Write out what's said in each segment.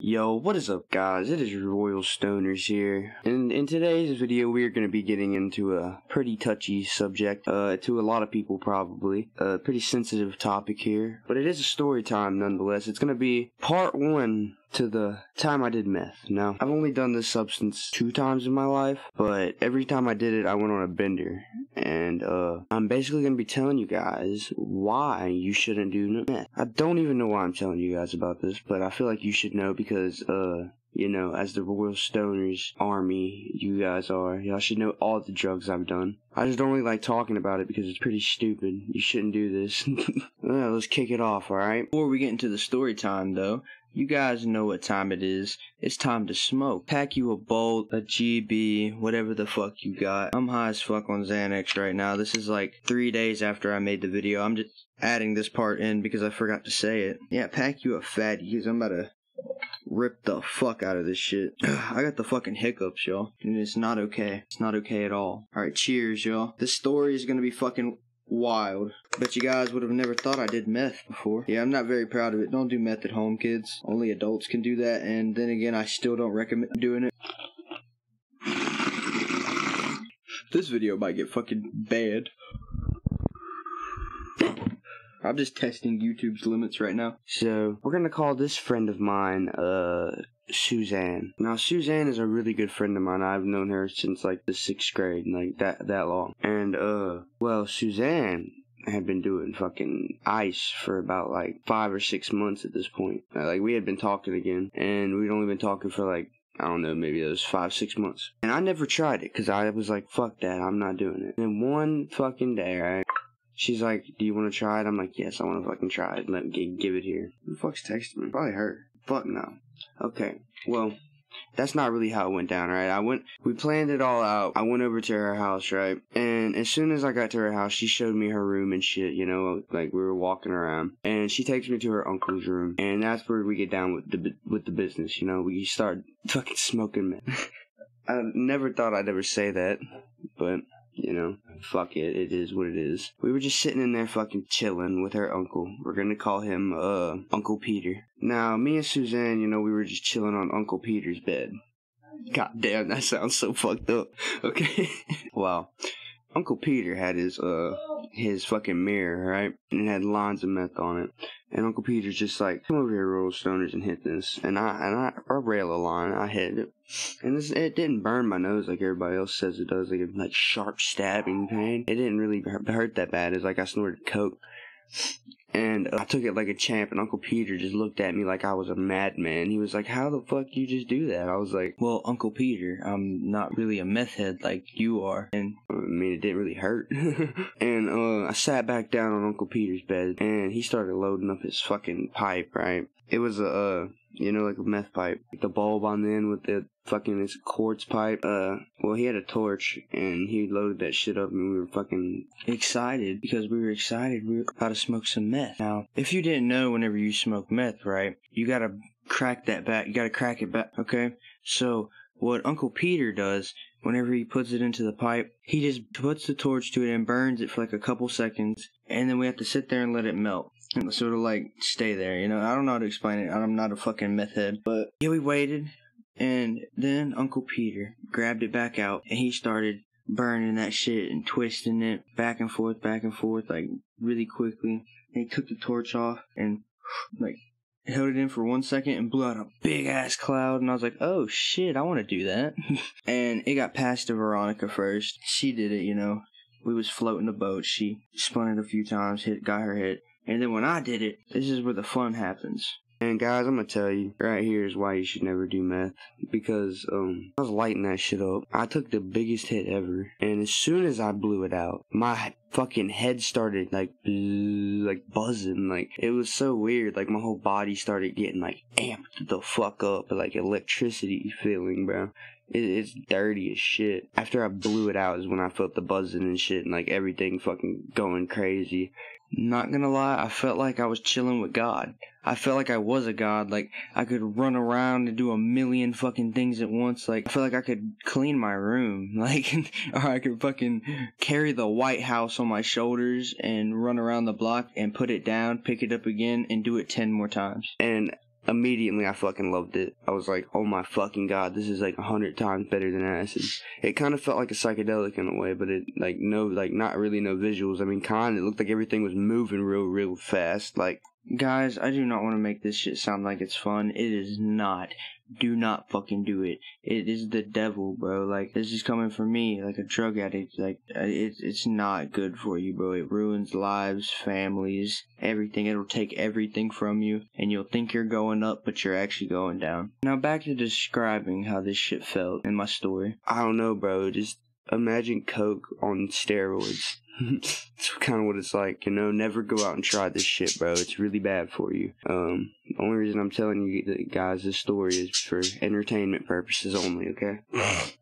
Yo, what is up guys? It is Royal Stoners here. And in today's video we are going to be getting into a pretty touchy subject, to a lot of people probably. A pretty sensitive topic here. But it is a story time nonetheless. It's going to be part 1 to the time I did meth. Now, I've only done this substance 2 times in my life, but every time I did it I went on a bender. And I'm basically going to be telling you guys why you shouldn't do meth. I don't even know why I'm telling you guys about this, but I feel like you should know because, you know, as the Royal Stoners army you guys are, y'all should know all the drugs I've done. I just don't really like talking about it because it's pretty stupid. You shouldn't do this. Well, let's kick it off, alright? Before we get into the story time, though, you guys know what time it is. It's time to smoke. Pack you a Bolt, a GB, whatever the fuck you got. I'm high as fuck on Xanax right now. This is like 3 days after I made the video. I'm just adding this part in because I forgot to say it. Yeah, pack you a fatty because I'm about to rip the fuck out of this shit. I got the fucking hiccups, y'all. And it's not okay. It's not okay at all. Alright, cheers, y'all. This story is gonna be fucking wild. Bet you guys would have never thought I did meth before. Yeah, I'm not very proud of it. Don't do meth at home, kids. Only adults can do that, and then again, I still don't recommend doing it. This video might get fucking banned. I'm just testing YouTube's limits right now. So, we're gonna call this friend of mine, Suzanne. Now, Suzanne is a really good friend of mine. I've known her since, like, the 6th grade, like, that long. And, well, Suzanne had been doing fucking ice for about, like, 5 or 6 months at this point. Like, we had been talking again, and we'd only been talking for, like, I don't know, maybe it was 5-6 months. And I never tried it, because I was like, fuck that, I'm not doing it. And one fucking day, right? She's like, do you want to try it? I'm like, yes, I want to fucking try it. Let me give it here. Who the fuck's texting me? Probably her. Fuck no. Okay, well, that's not really how it went down, right? We planned it all out. I went over to her house, right? And as soon as I got to her house, she showed me her room and shit, you know, like we were walking around. And she takes me to her uncle's room. And that's where we get down with the business, you know? We start fucking smoking meth. I never thought I'd ever say that, but you know, fuck it, it is what it is. We were just sitting in there fucking chilling with her uncle. We're gonna call him, Uncle Peter. Now, me and Suzanne, you know, we were just chilling on Uncle Peter's bed. God damn, that sounds so fucked up. Okay. Wow. Uncle Peter had his fucking mirror, right? And it had lines of meth on it. And Uncle Peter's just like, come over here, Royal Stoners, and hit this. And I rail a line, I hit it. And it didn't burn my nose like everybody else says it does, like sharp stabbing pain. It didn't really hurt that bad. It's like I snorted coke. And I took it like a champ, and Uncle Peter just looked at me like I was a madman. He was like, how the fuck you just do that? I was like, well, Uncle Peter, I'm not really a meth head like you are. And I mean, it didn't really hurt. And I sat back down on Uncle Peter's bed, and he started loading up his fucking pipe, right? It was you know, like a meth pipe. Like the bulb on the end with the fucking this quartz pipe. Well, he had a torch, and he loaded that shit up, and we were fucking excited, because we were excited we were about to smoke some meth. Now, if you didn't know, whenever you smoke meth, right, you gotta crack that back, you gotta crack it back, okay? So, what Uncle Peter does, whenever he puts it into the pipe, he just puts the torch to it and burns it for like a couple seconds, and then we have to sit there and let it melt. And sort of like stay there, you know? I don't know how to explain it. I'm not a fucking meth head. But yeah, we waited, and then Uncle Peter grabbed it back out, and he started burning that shit and twisting it back and forth, like really quickly. And he took the torch off and like held it in for 1 second and blew out a big ass cloud. And I was like, oh shit, I want to do that. And it got passed to Veronica first. She did it, you know. We was floating the boat. She spun it a few times, got her hit. And then when I did it, this is where the fun happens. And guys, I'm gonna tell you, right here is why you should never do meth. Because, I was lighting that shit up. I took the biggest hit ever. And as soon as I blew it out, my fucking head started, like buzzing. Like, it was so weird. Like, my whole body started getting, like, amped the fuck up. Like, electricity feeling, bro. It's dirty as shit. After I blew it out is when I felt the buzzing and shit. And, like, everything fucking going crazy. Not gonna lie, I felt like I was chilling with God. I felt like I was a god. Like, I could run around and do a million fucking things at once. Like, I felt like I could clean my room. Like, or I could fucking carry the White House on my shoulders and run around the block and put it down, pick it up again, and do it 10 more times. And immediately I fucking loved it. I was like, oh my fucking god, this is like 100 times better than acid. It kind of felt like a psychedelic in a way, but it like not really no visuals. I mean, it looked like everything was moving real fast. Like, guys, I do not want to make this shit sound like it's fun. It is not. Do not fucking do it. It is the devil, bro. Like, this is coming from me, like a drug addict. Like, it's not good for you, bro. It ruins lives, families, everything. It'll take everything from you, and you'll think you're going up, but you're actually going down. Now, back to describing how this shit felt in my story. I don't know, bro. Just imagine coke on steroids. It's kind of what it's like, you know. Never go out and try this shit, bro. It's really bad for you. The only reason I'm telling you guys this story is for entertainment purposes only, okay?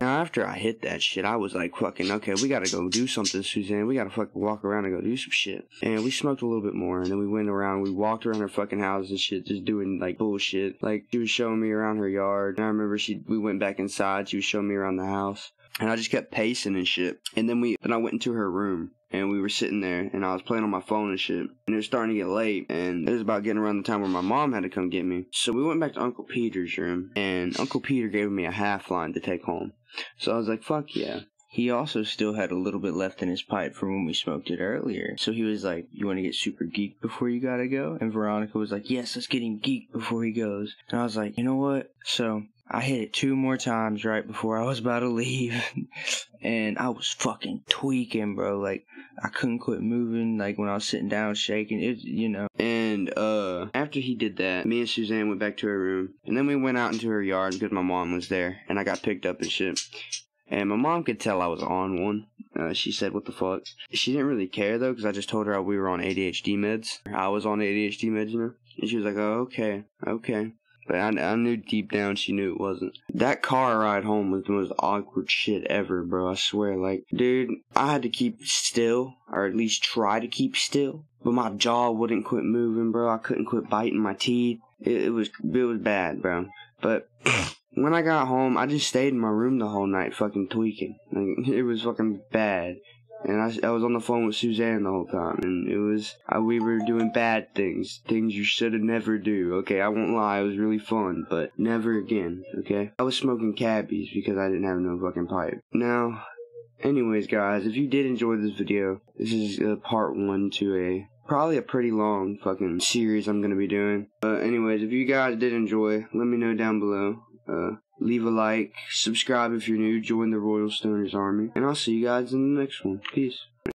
Now, after I hit that shit, I was like, fucking, okay, we gotta go do something, Suzanne. We gotta fucking walk around and go do some shit. And we smoked a little bit more, and then we went around, we walked around her fucking house and shit, just doing, like, bullshit. Like, she was showing me around her yard, and I remember we went back inside, she was showing me around the house. And I just kept pacing and shit. And then I went into her room. And we were sitting there, and I was playing on my phone and shit. And it was starting to get late, and it was about getting around the time where my mom had to come get me. So we went back to Uncle Peter's room, and Uncle Peter gave me a half-line to take home. So I was like, fuck yeah. He also still had a little bit left in his pipe from when we smoked it earlier. So he was like, you want to get super geeked before you gotta go? And Veronica was like, yes, let's get him geeked before he goes. And I was like, you know what? So I hit it 2 more times right before I was about to leave. And I was fucking tweaking, bro. Like, I couldn't quit moving. Like, when I was sitting down shaking, it, you know. And after he did that, me and Suzanne went back to her room. And then we went out into her yard because my mom was there. And I got picked up and shit. And my mom could tell I was on one. She said, what the fuck? She didn't really care, though, because I just told her we were on ADHD meds. I was on ADHD meds, you know? And she was like, oh, okay. But I knew deep down she knew it wasn't. That car ride home was the most awkward shit ever, bro. I swear. Like, dude, I had to keep still, or at least try to keep still. But my jaw wouldn't quit moving, bro. I couldn't quit biting my teeth. It was bad, bro. But when I got home, I just stayed in my room the whole night fucking tweaking. Like, it was fucking bad. And I was on the phone with Suzanne the whole time, and it was, we were doing bad things you should have never do, okay? I won't lie, it was really fun, but never again, okay? I was smoking cabbies because I didn't have no fucking pipe. Now, anyways, guys, if you did enjoy this video, this is part 1 to probably a pretty long fucking series I'm gonna be doing. Anyways, if you guys did enjoy, let me know down below. Leave a like, subscribe if you're new, join the Royal Stoners Army, and I'll see you guys in the next one. Peace.